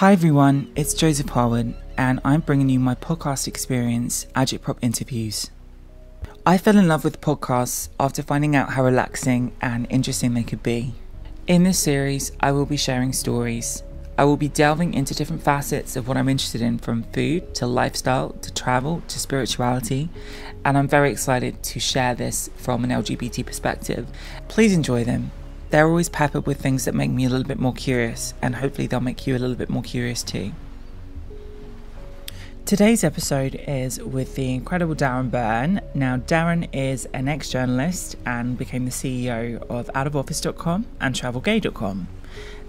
Hi everyone, it's Joseph Harwood, and I'm bringing you my podcast experience, Agitprop interviews. I fell in love with podcasts after finding out how relaxing and interesting they could be. In this series, I will be sharing stories. I will be delving into different facets of what I'm interested in, from food to lifestyle to travel to spirituality, and I'm very excited to share this from an LGBT perspective. Please enjoy them. They're always peppered with things that make me a little bit more curious, and hopefully they'll make you a little bit more curious too. Today's episode is with the incredible Darren. Now, Darren is an ex-journalist and became the CEO of outofoffice.com and travelgay.com.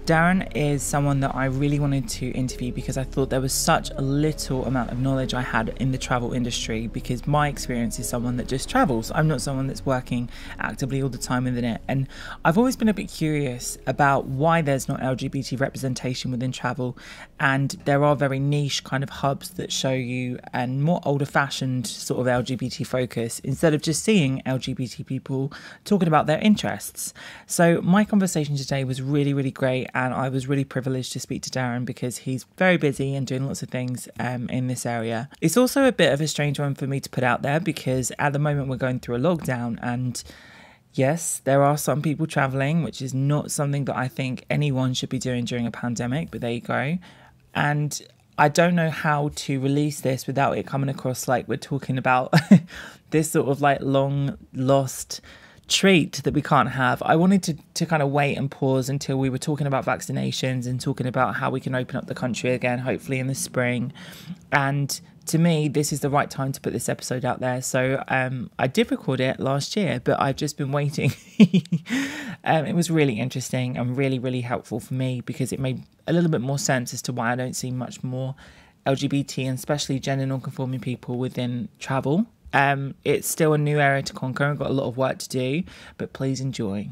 Darren is someone that I really wanted to interview because I thought there was such a little amount of knowledge I had in the travel industry, because my experience is someone that just travels. I'm not someone that's working actively all the time within it. And I've always been a bit curious about why there's not LGBT representation within travel. And there are very niche kind of hubs that show you and more older fashioned sort of LGBT focus, instead of just seeing LGBT people talking about their interests. So my conversation today was really, really great. And I was really privileged to speak to Darren because he's very busy and doing lots of things in this area. It's also a bit of a strange one for me to put out there because at the moment we're going through a lockdown, and yes, there are some people traveling, which is not something that I think anyone should be doing during a pandemic, but there you go. And I don't know how to release this without it coming across like we're talking about this sort of like long lost treat that we can't have. I wanted to kind of wait and pause until we were talking about vaccinations and talking about how we can open up the country again, hopefully in the spring. And to me, this is the right time to put this episode out there. So I did record it last year, but I've just been waiting. It was really interesting and really, really helpful for me because it made a little bit more sense as to why I don't see much more LGBT and especially gender non-conforming people within travel. It's still a new area to conquer and got a lot of work to do, but please enjoy.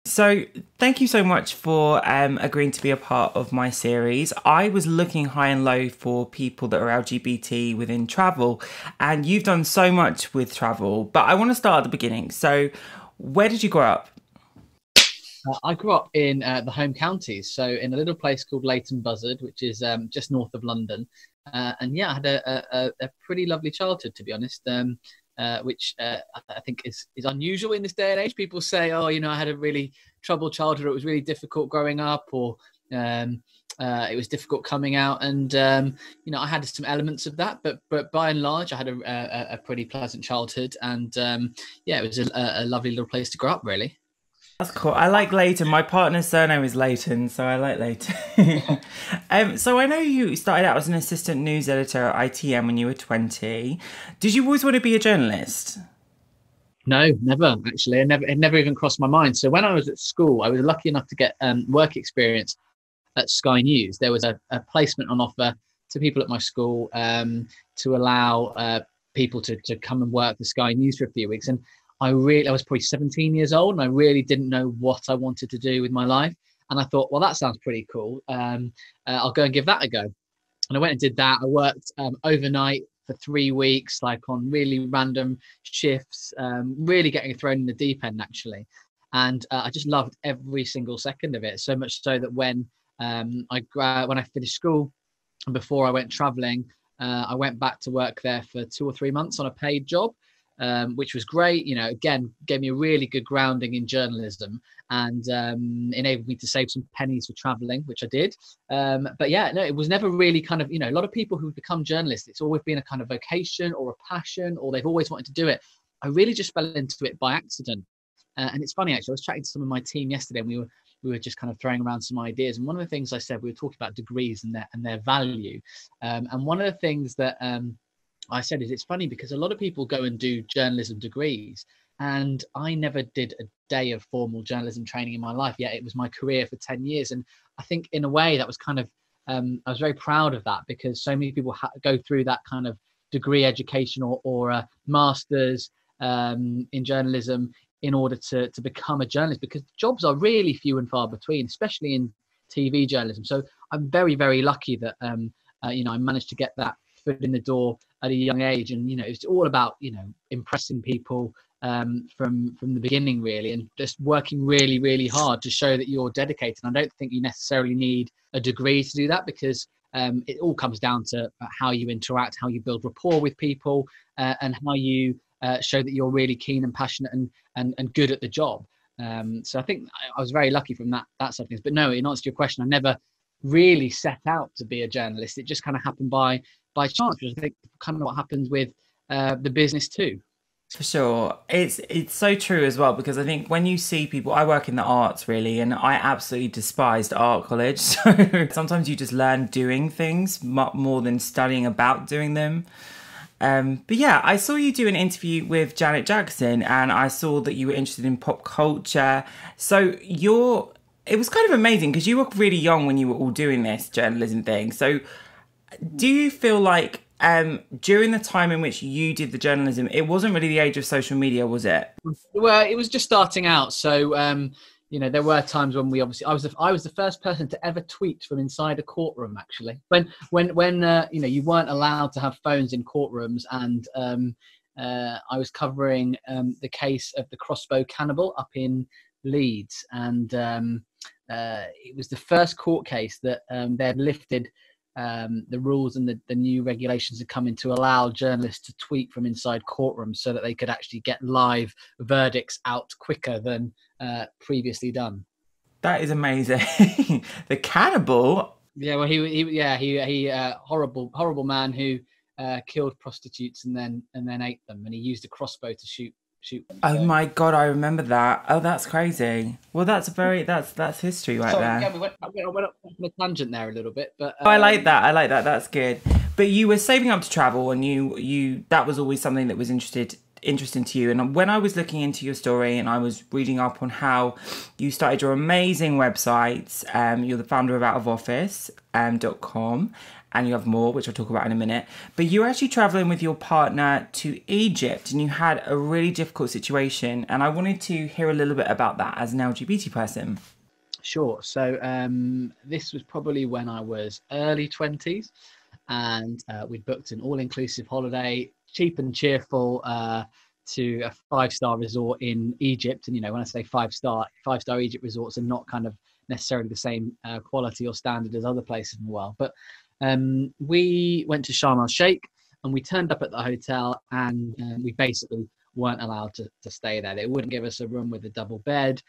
So thank you so much for agreeing to be a part of my series. I was looking high and low for people that are LGBT within travel, and you've done so much with travel, but I want to start at the beginning. So where did you grow up? I grew up in the home counties, so in a little place called Leighton Buzzard, which is just north of London. And yeah, I had a pretty lovely childhood, to be honest, which I think is unusual in this day and age. People say, oh, you know, I had a really troubled childhood, or it was really difficult growing up, or it was difficult coming out. And, you know, I had some elements of that, but by and large, I had a pretty pleasant childhood. And yeah, it was a lovely little place to grow up, really. That's cool. I like Leighton. My partner's surname is Leighton, so I like Leighton. So I know you started out as an assistant news editor at ITM when you were 20. Did you always want to be a journalist? No, never, actually. It never even crossed my mind. So when I was at school, I was lucky enough to get work experience at Sky News. There was a placement on offer to people at my school to allow people to come and work for Sky News for a few weeks. And I was probably 17 years old, and I really didn't know what I wanted to do with my life. And I thought, well, that sounds pretty cool. I'll go and give that a go. And I went and did that. I worked overnight for 3 weeks, like on really random shifts, really getting thrown in the deep end, actually. And I just loved every single second of it, so much so that when I finished school and before I went traveling, I went back to work there for 2 or 3 months on a paid job. Which was great, you know, again, gave me a really good grounding in journalism and enabled me to save some pennies for traveling, which I did. But yeah, no, it was never really kind of, you know, a lot of people who become journalists, it's always been a kind of vocation or a passion, or they've always wanted to do it. I really just fell into it by accident. And it's funny, actually, I was chatting to some of my team yesterday, and we were just kind of throwing around some ideas. And one of the things I said, we were talking about degrees and their value. And one of the things that I said is, it's funny because a lot of people go and do journalism degrees, and I never did a day of formal journalism training in my life, yet it was my career for 10 years. And I think in a way that was kind of, I was very proud of that, because so many people go through that kind of degree education or a master's in journalism in order to become a journalist, because jobs are really few and far between, especially in TV journalism. So I'm very, very lucky that, you know, I managed to get that foot in the door at a young age. And, you know, it's all about, you know, impressing people, from the beginning, really, and just working really, really hard to show that you're dedicated. I don't think you necessarily need a degree to do that, because it all comes down to how you interact, how you build rapport with people, and how you show that you're really keen and passionate and good at the job. So I think I was very lucky from that side of things. But no, in answer to your question, I never really set out to be a journalist. It just kind of happened by chance, which I think kind of what happens with the business too. For sure. It's so true as well, because I think when you see people, I work in the arts really, and I absolutely despised art college. So sometimes you just learn doing things more than studying about doing them. But yeah, I saw you do an interview with Janet Jackson, and I saw that you were interested in pop culture. So it was kind of amazing because you were really young when you were all doing this journalism thing. So do you feel like during the time in which you did the journalism, it wasn't really the age of social media, was it? Well, it was just starting out. So, there were times when I was the first person to ever tweet from inside a courtroom, actually. When you weren't allowed to have phones in courtrooms, and I was covering the case of the crossbow cannibal up in Leeds, and it was the first court case that they had lifted the rules and the new regulations had come in to allow journalists to tweet from inside courtrooms so that they could actually get live verdicts out quicker than previously done. That is amazing. The cannibal. Yeah, well, he horrible man who killed prostitutes and then ate them, and he used a crossbow to shoot. Oh my God, I remember that. Oh, that's crazy. Well, that's history right there. Yeah, I went up on a tangent there a little bit, but I like that. That's good. But you were saving up to travel, and you that was always something that was interesting to you. And when I was looking into your story and I was reading up on how you started your amazing websites, you're the founder of outofoffice.com, and you have more, which I'll talk about in a minute. But you were actually traveling with your partner to Egypt, and you had a really difficult situation. And I wanted to hear a little bit about that as an LGBT person. Sure. So this was probably when I was early 20s, and we'd booked an all-inclusive holiday, cheap and cheerful, to a 5-star resort in Egypt. And, when I say 5-star Egypt resorts are not kind of necessarily the same quality or standard as other places in the world. But we went to Sharm el-Sheikh, and we turned up at the hotel, and we basically weren't allowed to stay there. They wouldn't give us a room with a double bed.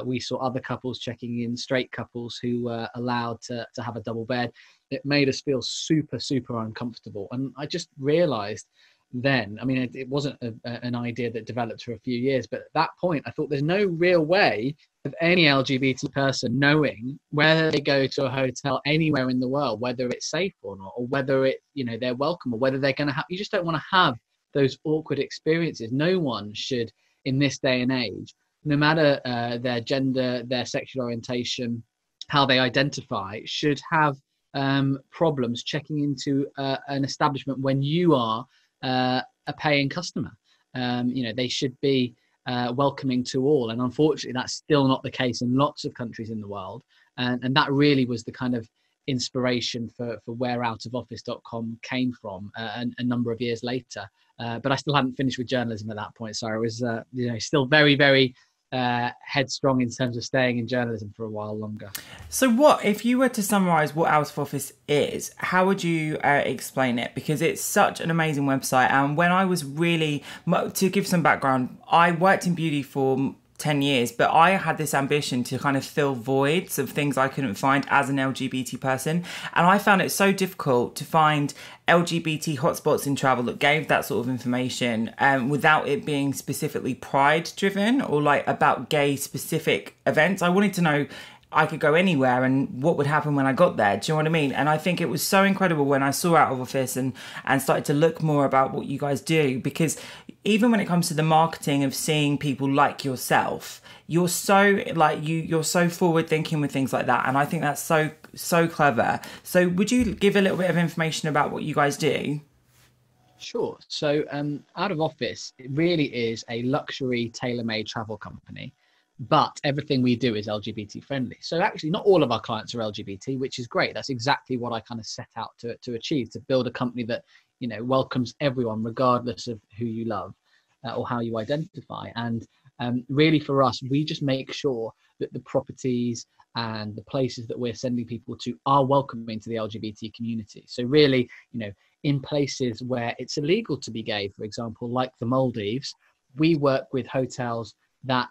We saw other couples checking in, straight couples who were allowed to have a double bed. It made us feel super, super uncomfortable. And I just realized then, I mean, it wasn't an idea that developed for a few years, but at that point, I thought there's no real way of any LGBT person knowing whether they go to a hotel anywhere in the world, whether it's safe or not, or whether they're welcome, or whether they're going to have, you just don't want to have those awkward experiences. No one should, in this day and age, no matter their gender, their sexual orientation, how they identify, should have problems checking into an establishment when you are a paying customer. They should be welcoming to all, and unfortunately that's still not the case in lots of countries in the world, and that really was the kind of inspiration for where outofoffice.com came from a number of years later. But I still hadn't finished with journalism at that point, so I was still very, very headstrong in terms of staying in journalism for a while longer. So what, if you were to summarize what Out of Office is, how would you explain it? Because it's such an amazing website. And when I was to give some background, I worked in beauty for 10 years, but I had this ambition to kind of fill voids of things I couldn't find as an LGBT person. And I found it so difficult to find LGBT hotspots in travel that gave that sort of information without it being specifically pride driven or like about gay specific events. I wanted to know I could go anywhere and what would happen when I got there. Do you know what I mean? And I think it was so incredible when I saw Out of Office and started to look more about what you guys do, because even when it comes to the marketing of seeing people like yourself, you're so like you're so forward thinking with things like that. And I think that's so clever. So would you give a little bit of information about what you guys do? Sure. So Out of Office, it really is a luxury tailor-made travel company, but everything we do is LGBT friendly. So actually not all of our clients are LGBT, which is great. That's exactly what I kind of set out to achieve, to build a company that, welcomes everyone regardless of who you love. or how you identify. And really for us, we just make sure that the properties and the places that we're sending people to are welcoming to the LGBT community. So really, in places where it's illegal to be gay, for example, like the Maldives, we work with hotels that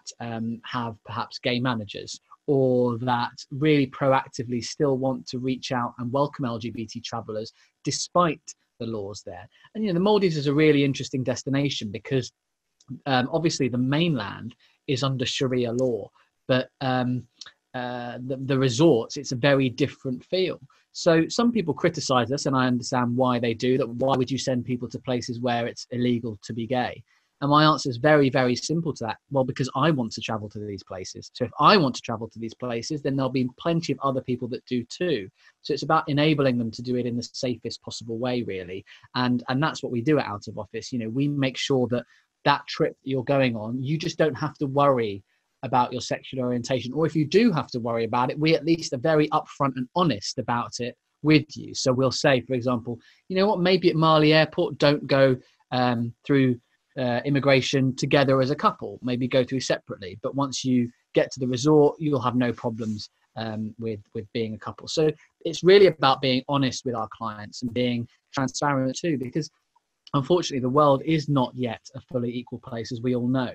have perhaps gay managers, or that really proactively still want to reach out and welcome LGBT travelers despite the laws there. And the Maldives is a really interesting destination because obviously the mainland is under Sharia law, but the resorts, it's a very different feel. So some people criticize us, and I understand why they do that. Why would you send people to places where it's illegal to be gay? And my answer is very, very simple to that. Well, because I want to travel to these places. So if I want to travel to these places, then there'll be plenty of other people that do too. So it's about enabling them to do it in the safest possible way, really. And that's what we do at Out of Office. We make sure that trip that you're going on, you just don't have to worry about your sexual orientation. Or if you do have to worry about it, we at least are very upfront and honest about it with you. So we'll say, for example, maybe at Marley Airport, don't go through immigration together as a couple, maybe go through separately. But once you get to the resort, you'll have no problems with being a couple. So it's really about being honest with our clients and being transparent too, because unfortunately, the world is not yet a fully equal place, as we all know.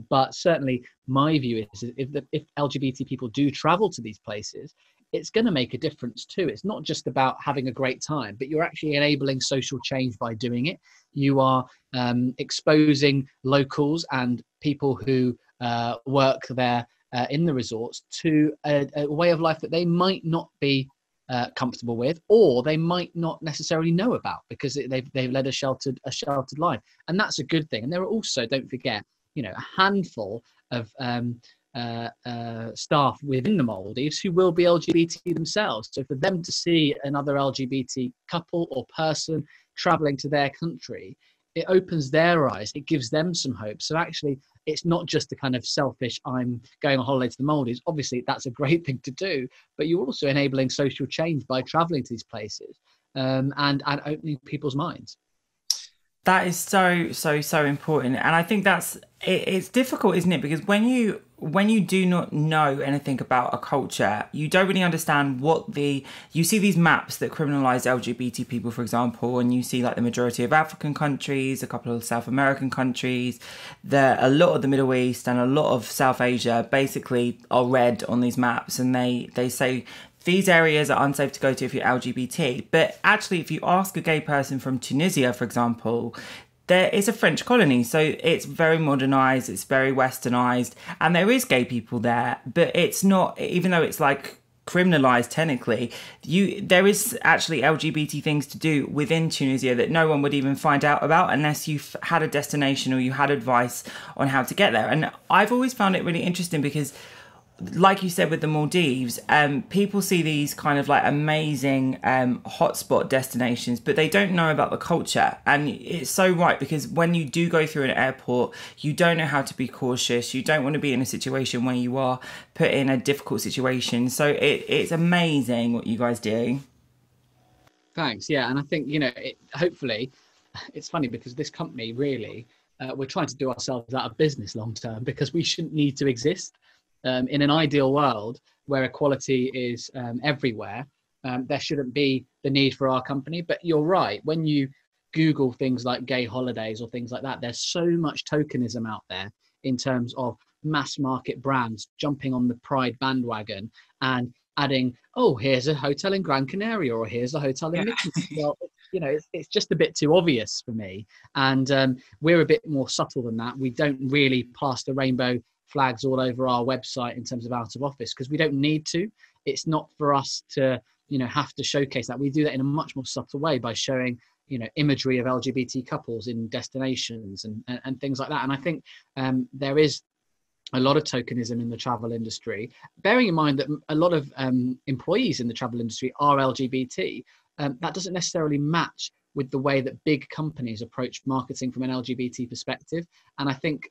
But certainly my view is if LGBT people do travel to these places, it's going to make a difference too. It's not just about having a great time, but you're actually enabling social change by doing it. You are exposing locals and people who work there in the resorts to a way of life that they might not be comfortable with, or they might not necessarily know about because they've led a sheltered life, and that's a good thing. And there are also, don't forget, a handful of staff within the Maldives who will be LGBT themselves. So for them to see another LGBT couple or person traveling to their country, it opens their eyes. It gives them some hope. So actually, it's not just a kind of selfish, I'm going on holiday to the Maldives. Obviously, that's a great thing to do, but you're also enabling social change by traveling to these places and opening people's minds. That is so important. And I think it's difficult, isn't it? Because when you do not know anything about a culture, you don't really understand you see these maps that criminalize LGBT people, for example, and you see like the majority of African countries, a couple of South American countries, a lot of the Middle East and a lot of South Asia basically are red on these maps, and they say these areas are unsafe to go to if you're LGBT. But actually, if you ask a gay person from Tunisia, for example, there is a French colony. So it's very modernized, it's very westernized, and there is gay people there. But it's not, even though it's like criminalized technically, there is actually LGBT things to do within Tunisia that no one would even find out about unless you've had a destination or you had advice on how to get there. And I've always found it really interesting because, like you said with the Maldives, people see these kind of like amazing hotspot destinations, but they don't know about the culture. And it's so right, because when you do go through an airport, you don't know how to be cautious. You don't want to be in a situation where you are put in a difficult situation. So it's amazing what you guys do. Thanks. Yeah. And I think, hopefully, it's funny because this company really, we're trying to do ourselves out of business long term, because we shouldn't need to exist. In an ideal world where equality is everywhere, there shouldn't be the need for our company. But you're right, when you Google things like gay holidays or things like that, there's so much tokenism out there in terms of mass market brands jumping on the pride bandwagon and adding, oh, here's a hotel in Gran Canaria, or here's a hotel in Mykonos. Well, it's just a bit too obvious for me. And we're a bit more subtle than that. We don't really plaster rainbow flags all over our website in terms of Out of Office, because we don't need to. It's not for us to have to showcase that. We do that in a much more subtle way by showing imagery of LGBT couples in destinations and things like that. And I think there is a lot of tokenism in the travel industry, bearing in mind that a lot of employees in the travel industry are LGBT. That doesn't necessarily match with the way that big companies approach marketing from an LGBT perspective. And I think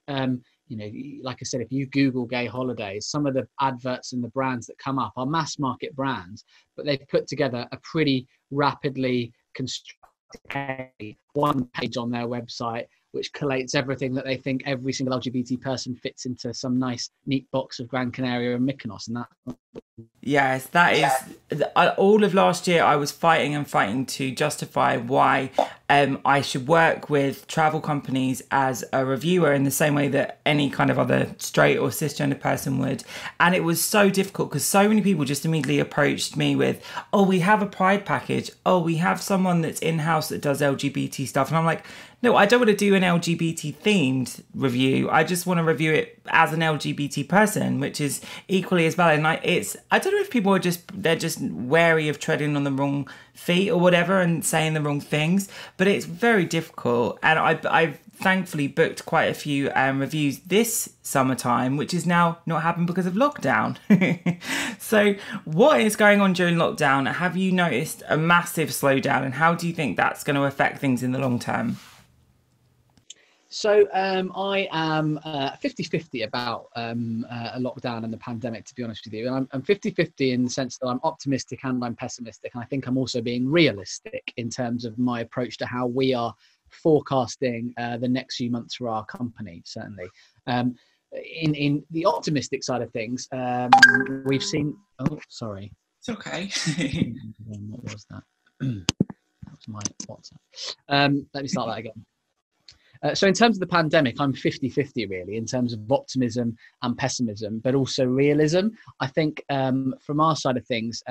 like I said, if you Google gay holidays, some of the adverts and the brands that come up are mass market brands, but they've put together a pretty rapidly constructed one page on their website which collates everything that they think every single LGBT person fits into some nice, neat box of Gran Canaria and Mykonos. And that. Yes, that is all of last year. I was fighting to justify why I should work with travel companies as a reviewer in the same way that any kind of other straight or cisgender person would. And it was so difficult because so many people just immediately approached me with, oh, we have a pride package. Oh, we have someone that's in-house that does LGBT stuff. And I'm like, no, I don't want to do an LGBT themed review. I just want to review it as an LGBT person, which is equally as valid. And I don't know if people are they're just wary of treading on the wrong feet or whatever and saying the wrong things, but it's very difficult. And I've thankfully booked quite a few reviews this summertime, which is now not happened because of lockdown. So what is going on during lockdown? Have you noticed a massive slowdown, and how do you think that's going to affect things in the long term? So I am 50-50 about a lockdown and the pandemic, to be honest with you. And I'm 50-50 in the sense that I'm optimistic and I'm pessimistic. And I think I'm also being realistic in terms of my approach to how we are forecasting the next few months for our company, certainly. In the optimistic side of things, we've seen... Oh, sorry. It's okay. What was that? That was my WhatsApp. Let me start that again. So in terms of the pandemic, I'm 50-50 really in terms of optimism and pessimism, but also realism. I think from our side of things,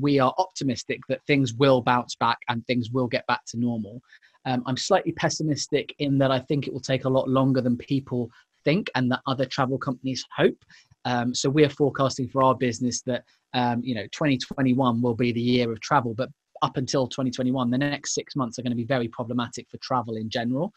we are optimistic that things will bounce back and things will get back to normal. I'm slightly pessimistic in that I think it will take a lot longer than people think and that other travel companies hope. So we are forecasting for our business that 2021 will be the year of travel, but up until 2021, the next 6 months are going to be very problematic for travel in general.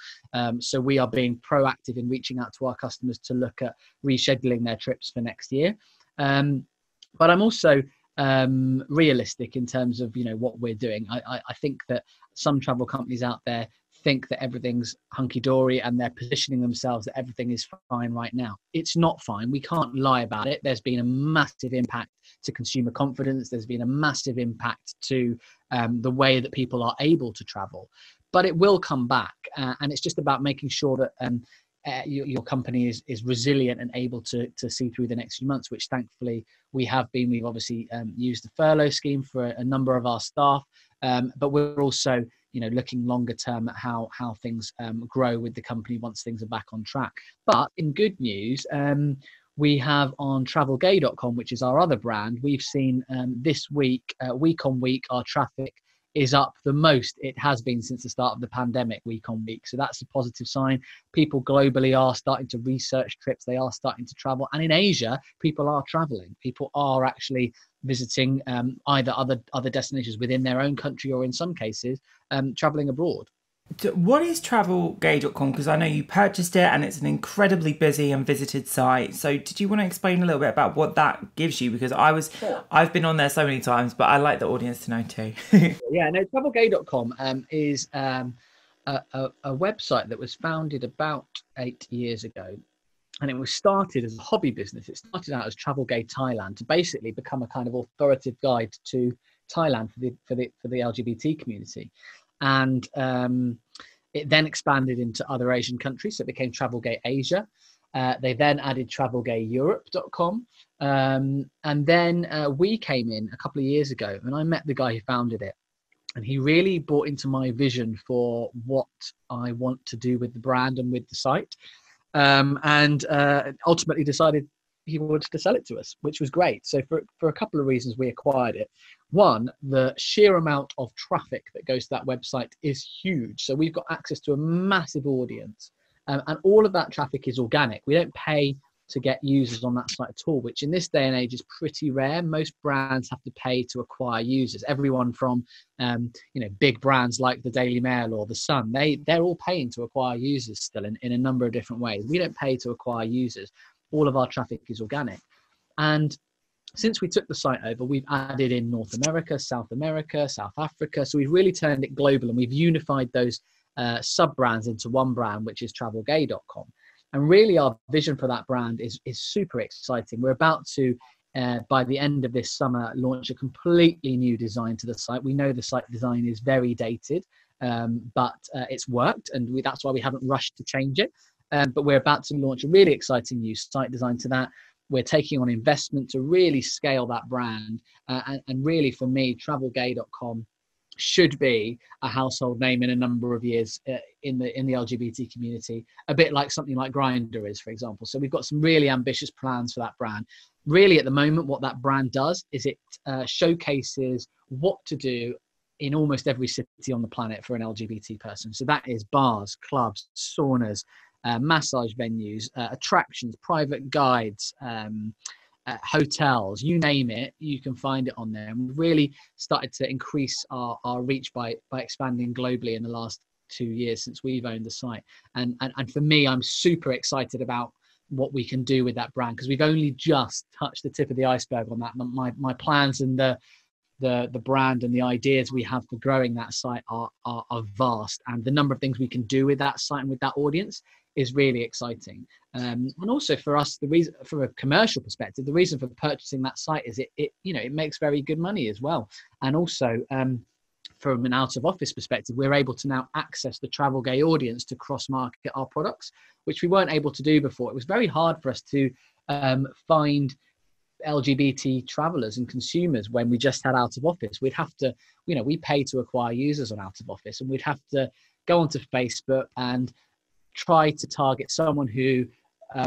So we are being proactive in reaching out to our customers to look at rescheduling their trips for next year. But I'm also realistic in terms of what we're doing. I think that some travel companies out there think that everything's hunky-dory and they're positioning themselves that everything is fine right now. It's not fine. We can't lie about it. There's been a massive impact to consumer confidence. There's been a massive impact to the way that people are able to travel. But it will come back. And it's just about making sure that your company is resilient and able to see through the next few months, which thankfully we have been. We've obviously used the furlough scheme for a number of our staff, but we're also looking longer term at how things grow with the company once things are back on track. But in good news, we have on travelgay.com, which is our other brand, we've seen this week, week on week, our traffic is up the most it has been since the start of the pandemic, week on week. So that's a positive sign. People globally are starting to research trips. They are starting to travel. And in Asia, people are traveling. People are actually visiting either other destinations within their own country or in some cases traveling abroad. What is travelgay.com? Because I know you purchased it and it's an incredibly busy and visited site. So did you want to explain a little bit about what that gives you? Because I've been on there so many times, but I like the audience to know too. Yeah, no, travelgay.com is a website that was founded about 8 years ago. And it was started as a hobby business. It started out as Travelgay Thailand to basically become a kind of authoritative guide to Thailand for the LGBT community. And it then expanded into other Asian countries. So it became Travelgay Asia. They then added travelgayeurope.com. And then we came in a couple of years ago and I met the guy who founded it. And he really bought into my vision for what I want to do with the brand and with the site. And ultimately decided he wanted to sell it to us, which was great. So for a couple of reasons, we acquired it. One, the sheer amount of traffic that goes to that website is huge. So we've got access to a massive audience, and all of that traffic is organic. We don't pay to get users on that site at all, which in this day and age is pretty rare. Most brands have to pay to acquire users. Everyone from big brands like the Daily Mail or the Sun, they're all paying to acquire users still in a number of different ways. We don't pay to acquire users. All of our traffic is organic. And since we took the site over, we've added in North America, South Africa. So we've really turned it global and we've unified those sub-brands into one brand, which is travelgay.com. And really our vision for that brand is super exciting. We're about to, by the end of this summer, launch a completely new design to the site. We know the site design is very dated. but it's worked, and that's why we haven't rushed to change it. But we're about to launch a really exciting new site design to that. We're taking on investment to really scale that brand. And really, for me, travelgay.com should be a household name in a number of years in the LGBT community, a bit like something like Grindr is, for example. So we've got some really ambitious plans for that brand. Really, at the moment, what that brand does is it showcases what to do in almost every city on the planet for an LGBT person. So that is bars, clubs, saunas, massage venues, attractions, private guides, hotels, you name it, you can find it on there. And we've really started to increase our reach by expanding globally in the last 2 years since we've owned the site. And for me, I'm super excited about what we can do with that brand, because we've only just touched the tip of the iceberg on that. My plans and the brand and the ideas we have for growing that site are vast, and the number of things we can do with that site and with that audience is really exciting. And also for us, the reason, from a commercial perspective, the reason for purchasing that site is it makes very good money as well. And also from an out of office perspective, we're able to now access the travel gay audience to cross market our products, which we weren't able to do before. It was very hard for us to find LGBT travelers and consumers when we just had out of office. We'd have to, we pay to acquire users on out of office, and we'd have to go onto Facebook and try to target someone who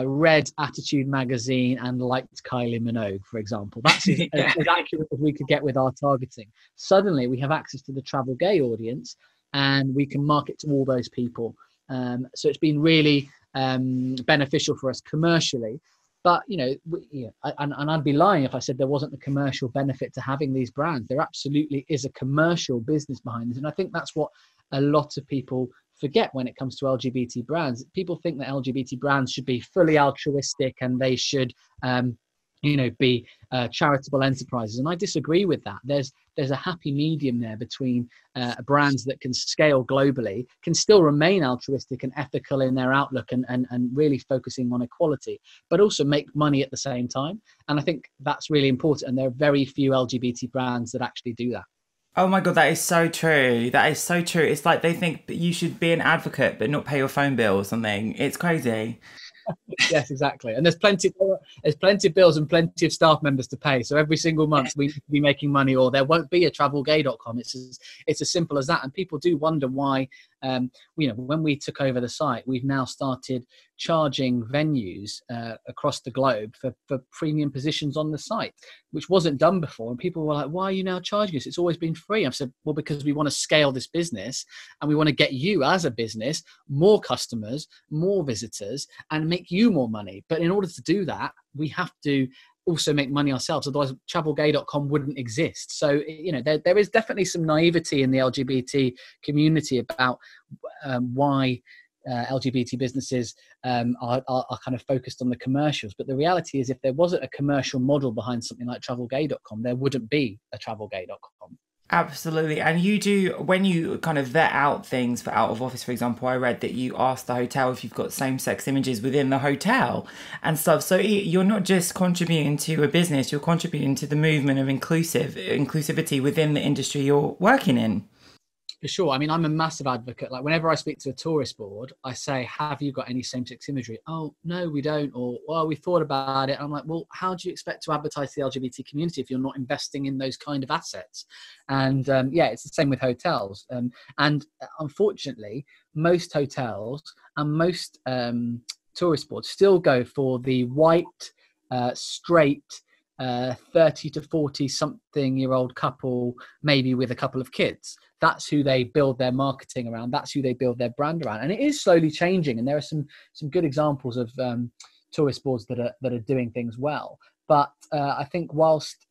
read Attitude magazine and liked Kylie Minogue, for example. That's as accurate as we could get with our targeting. Suddenly we have access to the travel gay audience, and we can market to all those people. So it's been really beneficial for us commercially. But, and I'd be lying if I said there wasn't a commercial benefit to having these brands. There absolutely is a commercial business behind it. And I think that's what a lot of people forget when it comes to LGBT brands. People think that LGBT brands should be fully altruistic and they should, be charitable enterprises. And I disagree with that. There's a happy medium there between brands that can scale globally, can still remain altruistic and ethical in their outlook and really focusing on equality, but also make money at the same time. And I think that's really important. And there are very few LGBT brands that actually do that. Oh my God, that is so true. That is so true. It's like they think that you should be an advocate but not pay your phone bill or something. It's crazy. Yes, exactly. And there's plenty of bills and plenty of staff members to pay. So every single month we need to be making money, or there won't be a travelgay.com. It's as simple as that. And people do wonder why, when we took over the site, we've now started charging venues across the globe for premium positions on the site, which wasn't done before. And people were like, why are you now charging us? It's always been free. I've said, well, because we want to scale this business, and we want to get you as a business more customers, more visitors, and make you more money. But in order to do that, we have to also make money ourselves. Otherwise, travelgay.com wouldn't exist. So, there is definitely some naivety in the LGBT community about why LGBT businesses are kind of focused on the commercials. But the reality is, if there wasn't a commercial model behind something like travelgay.com, there wouldn't be a travelgay.com. Absolutely. And you do, when you kind of vet out things for out of office, for example, I read that you ask the hotel if you've got same-sex images within the hotel and stuff. So you're not just contributing to a business, you're contributing to the movement of inclusivity within the industry you're working in. For sure. I mean, I'm a massive advocate. Like, whenever I speak to a tourist board, I say, have you got any same-sex imagery? Oh, no, we don't. Or, well, we thought about it. I'm like, well, how do you expect to advertise to the LGBT community if you're not investing in those kind of assets? And it's the same with hotels. And unfortunately, most hotels and most tourist boards still go for the white, straight, 30 to 40 something year old couple, maybe with a couple of kids. That's who they build their marketing around. That's who they build their brand around. And it is slowly changing. And there are some good examples of tourist boards that are doing things well. But I think whilst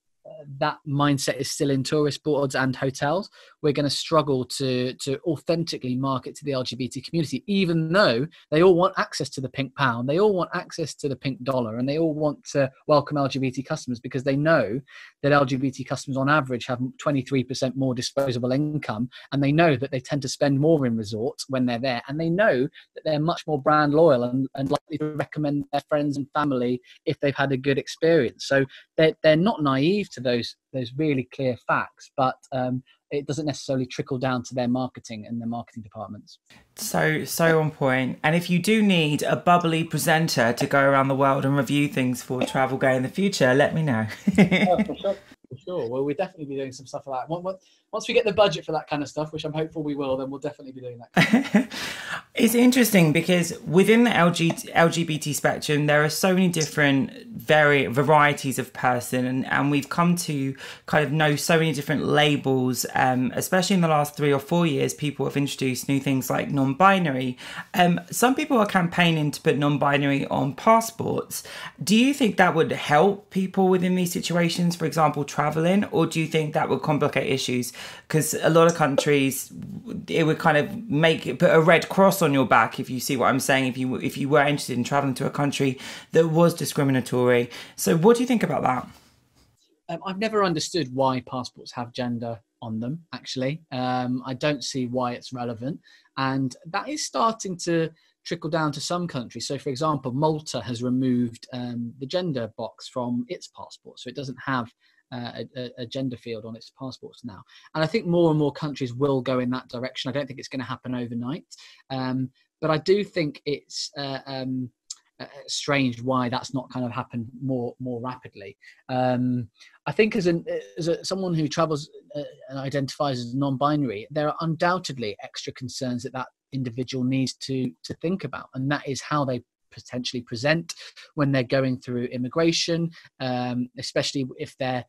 that mindset is still in tourist boards and hotels, we're going to struggle to authentically market to the LGBT community, even though they all want access to the pink pound, they all want access to the pink dollar, and they all want to welcome LGBT customers, because they know that LGBT customers on average have 23% more disposable income, and they know that they tend to spend more in resorts when they're there, and they know that they're much more brand loyal and likely to recommend their friends and family if they've had a good experience. So they're not naive to those really clear facts, but it doesn't necessarily trickle down to their marketing and their marketing departments. So on point. And if you do need a bubbly presenter to go around the world and review things for Travel Go in the future, let me know. Oh, for sure. For sure. Well, we'll definitely be doing some stuff like that. Once we get the budget for that kind of stuff, which I'm hopeful we will, then we'll definitely be doing that. It's interesting because within the LGBT spectrum, there are so many different varieties of person, and we've come to kind of know so many different labels, especially in the last 3 or 4 years. People have introduced new things like non-binary. Some people are campaigning to put non-binary on passports. Do you think that would help people within these situations, for example, traveling, or do you think that would complicate issues? Because a lot of countries, it would kind of put a red cross on your back, if you see what I'm saying, if you were interested in traveling to a country that was discriminatory. So what do you think about that? I've never understood why passports have gender on them, actually. I don't see why it's relevant. And that is starting to trickle down to some countries. So, for example, Malta has removed the gender box from its passport. So it doesn't have a gender field on its passports now. And I think more and more countries will go in that direction. I don't think it's going to happen overnight. But I do think it's strange why that's not kind of happened more rapidly. I think as someone who travels and identifies as non-binary, there are undoubtedly extra concerns that individual needs to think about, and that is how they potentially present when they're going through immigration, especially if their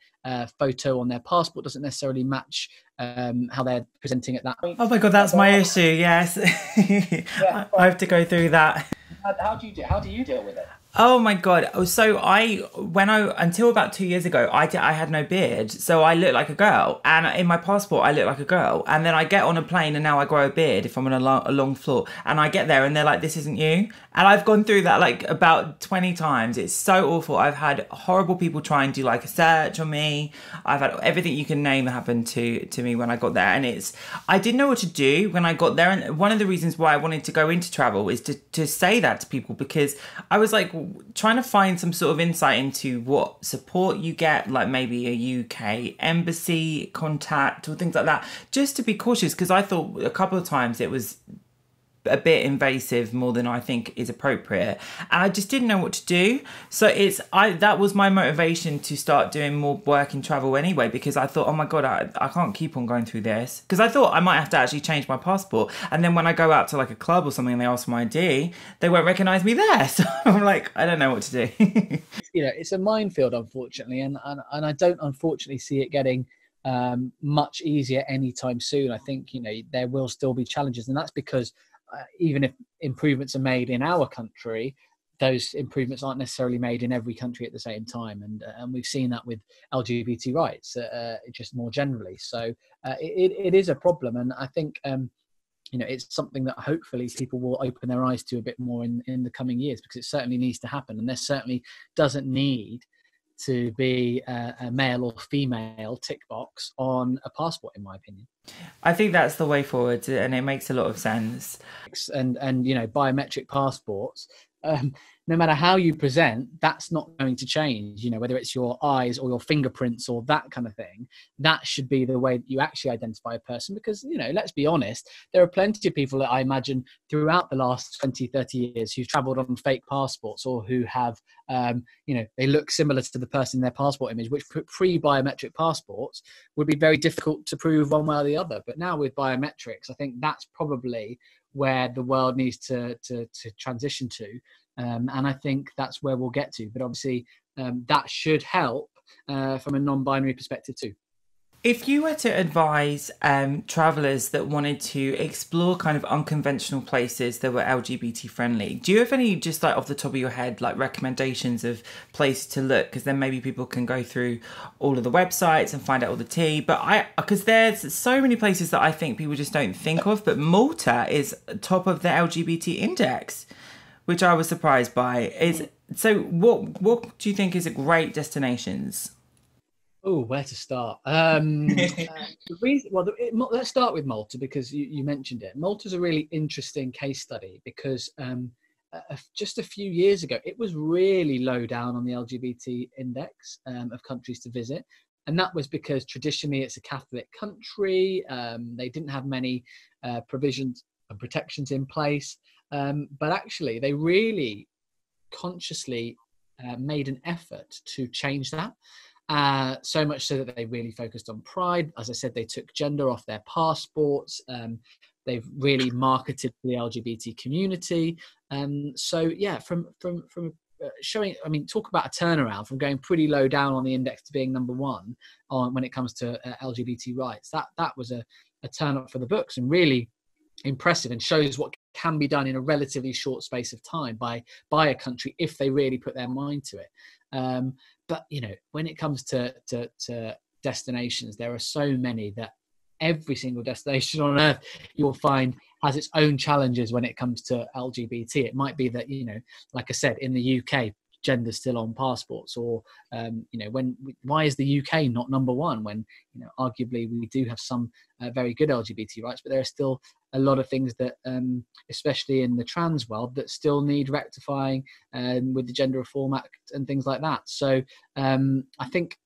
photo on their passport doesn't necessarily match how they're presenting at that point. Oh my God, that's my issue. Yes. Yeah, I have to go through that. How do you deal with it? Oh my God. So until about 2 years ago, I had no beard. So I looked like a girl, and in my passport, I look like a girl. And then I get on a plane and now I grow a beard if I'm on a long floor, and I get there and they're like, this isn't you. And I've gone through that like about 20 times. It's so awful. I've had horrible people try and do like a search on me. I've had everything you can name happen to me when I got there. And I didn't know what to do when I got there. And one of the reasons why I wanted to go into travel is to say that to people, because I was like, trying to find some sort of insight into what support you get, like maybe a UK embassy contact or things like that, just to be cautious, because I thought a couple of times it was a bit invasive, more than I think is appropriate, and I just didn't know what to do. So that was my motivation to start doing more work in travel anyway, because I thought, oh my God, I can't keep on going through this, because I thought I might have to actually change my passport, and then when I go out to like a club or something and they ask for my ID, they won't recognize me there. So I'm like, I don't know what to do. It's a minefield, unfortunately, and I don't unfortunately see it getting much easier anytime soon. I think there will still be challenges, and that's because even if improvements are made in our country, those improvements aren't necessarily made in every country at the same time. And we've seen that with LGBT rights, just more generally. So it is a problem. And I think, it's something that hopefully people will open their eyes to a bit more in the coming years, because it certainly needs to happen. And there certainly doesn't need to be a male or female tick box on a passport, in my opinion. I think that's the way forward, and it makes a lot of sense. And biometric passports, no matter how you present, that's not going to change. Whether it's your eyes or your fingerprints or that kind of thing, that should be the way that you actually identify a person. Because, let's be honest, there are plenty of people that I imagine throughout the last 20, 30 years who've traveled on fake passports, or who have, they look similar to the person in their passport image, which pre-biometric passports would be very difficult to prove one way or the other. But now with biometrics, I think that's probably where the world needs to transition to. And I think that's where we'll get to. But obviously, that should help from a non-binary perspective too. If you were to advise travellers that wanted to explore kind of unconventional places that were LGBT friendly, do you have any, just like off the top of your head, like recommendations of places to look? Because then maybe people can go through all of the websites and find out all the tea. But because there's so many places that I think people just don't think of, but Malta is top of the LGBT index, which I was surprised by. So what do you think is a great destinations? Oh, where to start? Let's start with Malta, because you mentioned it. Malta's a really interesting case study, because just a few years ago, it was really low down on the LGBT index of countries to visit. And that was because traditionally it's a Catholic country. They didn't have many provisions and protections in place. But actually, they really consciously made an effort to change that. So much so that they really focused on pride. As I said, they took gender off their passports. They've really marketed the LGBT community. So yeah, from showing, I mean, talk about a turnaround from going pretty low down on the index to being number one on when it comes to LGBT rights. That was a turn up for the books, and really impressive, and shows what can be done in a relatively short space of time by a country if they really put their mind to it. But you know, when it comes to destinations, there are so many that every single destination on earth you'll find has its own challenges when it comes to LGBT. It might be that, you know, like I said, in the UK, gender's still on passports, or you know, why is the UK not number one when, you know, arguably we do have some very good LGBT rights, but there are still a lot of things that especially in the trans world that still need rectifying with the Gender Reform Act and things like that. So I think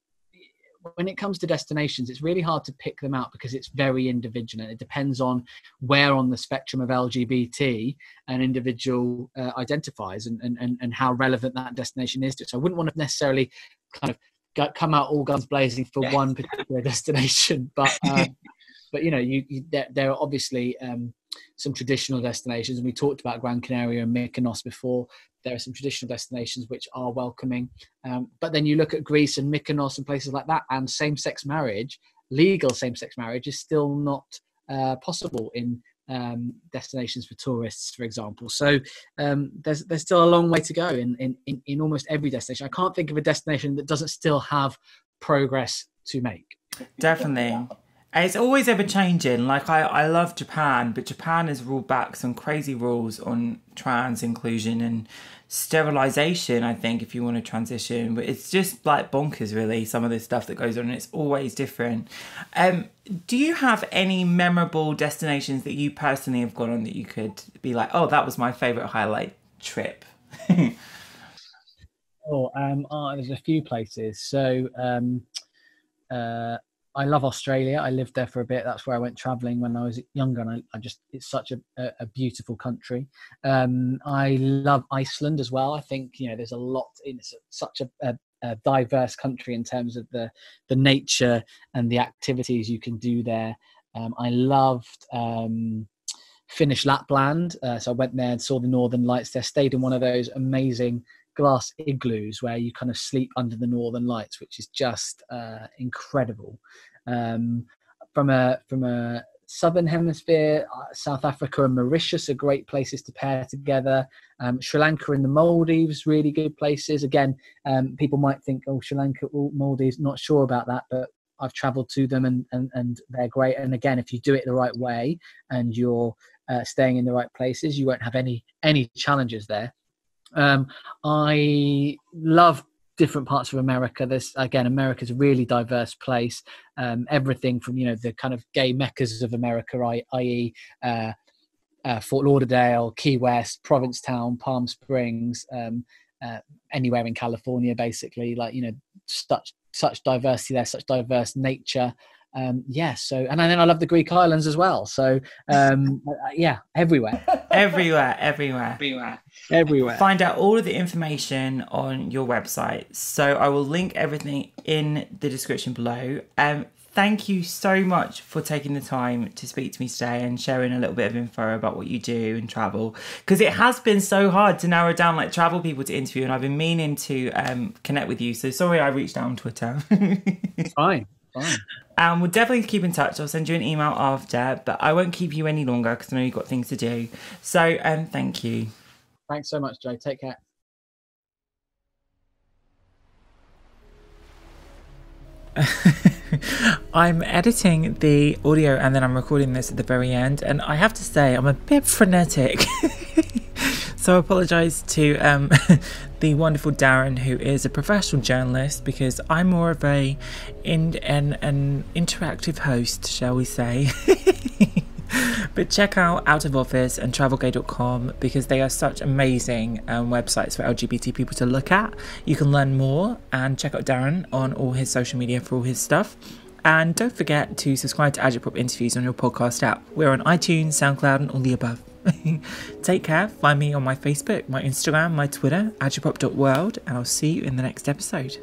when it comes to destinations, it's really hard to pick them out because it's very individual, and it depends on where on the spectrum of LGBT an individual identifies, and how relevant that destination is to it. So I wouldn't want to necessarily kind of come out all guns blazing for one particular destination, but you know, there are obviously some traditional destinations, and we talked about Gran Canaria and Mykonos before. There are some traditional destinations which are welcoming, but then you look at Greece and Mykonos and places like that, and same-sex marriage, legal same-sex marriage, is still not possible in destinations for tourists, for example. So there's still a long way to go in almost every destination. I can't think of a destination that doesn't still have progress to make. Definitely. It's always ever changing. Like I love Japan, but Japan has ruled back some crazy rules on trans inclusion and sterilization, I think, if you want to transition. But it's just like bonkers, really, some of the stuff that goes on, and it's always different. Do you have any memorable destinations that you personally have gone on that you could be like, oh, that was my favorite highlight trip? There's a few places. So I love Australia. I lived there for a bit. That's where I went traveling when I was younger, and it's such a beautiful country. I love Iceland as well. I think, you know, there's a lot in such a diverse country in terms of the nature and the activities you can do there. I loved Finnish Lapland. So I went there and saw the Northern Lights there, stayed in one of those amazing glass igloos where you kind of sleep under the Northern Lights, which is just incredible. From a southern hemisphere, South Africa and Mauritius are great places to pair together. Sri Lanka and the Maldives, really good places. Again, people might think, oh, Sri Lanka, Maldives, not sure about that, but I've traveled to them and they're great. And again, if you do it the right way and you're staying in the right places, you won't have any challenges there. I love different parts of America. America's a really diverse place. Everything from, you know, the kind of gay meccas of America, i.e. Fort Lauderdale, Key West, Provincetown, Palm Springs, anywhere in California, basically, like, you know, such diversity there, such diverse nature. And then I love the Greek islands as well. So everywhere. Everywhere. Find out all of the information on your website. So I will link everything in the description below. Thank you so much for taking the time to speak to me today and sharing a little bit of info about what you do and travel, because it has been so hard to narrow down like travel people to interview, and I've been meaning to connect with you. So sorry I reached out on Twitter. Fine. We'll definitely keep in touch. I'll send you an email after, but I won't keep you any longer because I know you've got things to do. So thank you. Thanks so much, Joe. Take care. I'm editing the audio and then I'm recording this at the very end, and I have to say I'm a bit frenetic. So I apologise to the wonderful Darren, who is a professional journalist, because I'm more of an interactive host, shall we say. But check out Out of Office and travelgay.com because they are such amazing websites for LGBT people to look at. You can learn more and check out Darren on all his social media for all his stuff. And don't forget to subscribe to Agitprop interviews on your podcast app. We're on iTunes, SoundCloud, and all the above. Take care. Find me on my Facebook, my Instagram, my Twitter, agitprop.world, and I'll see you in the next episode.